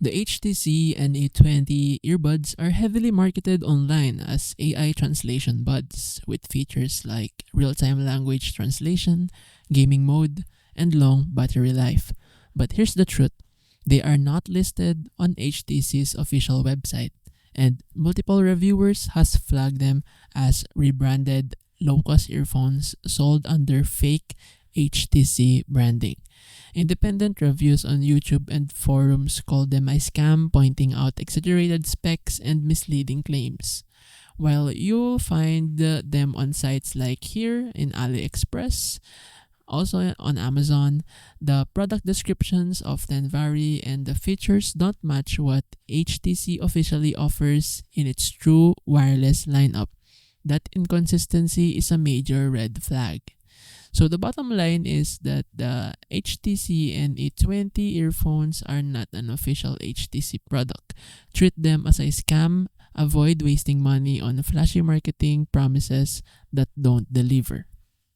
The HTC NE20 earbuds are heavily marketed online as AI Translation Buds with features like real-time language translation, gaming mode, and long battery life. But here's the truth. They are not listed on HTC's official website, and multiple reviewers has flagged them as rebranded low-cost earphones sold under fake HTC branding. Independent reviews on YouTube and forums call them a scam, pointing out exaggerated specs and misleading claims. While you'll find them on sites like here in AliExpress, also on Amazon, the product descriptions often vary and the features don't match what HTC officially offers in its true wireless lineup. That inconsistency is a major red flag. So the bottom line is that the HTC NE20 earphones are not an official HTC product. Treat them as a scam. Avoid wasting money on flashy marketing promises that don't deliver.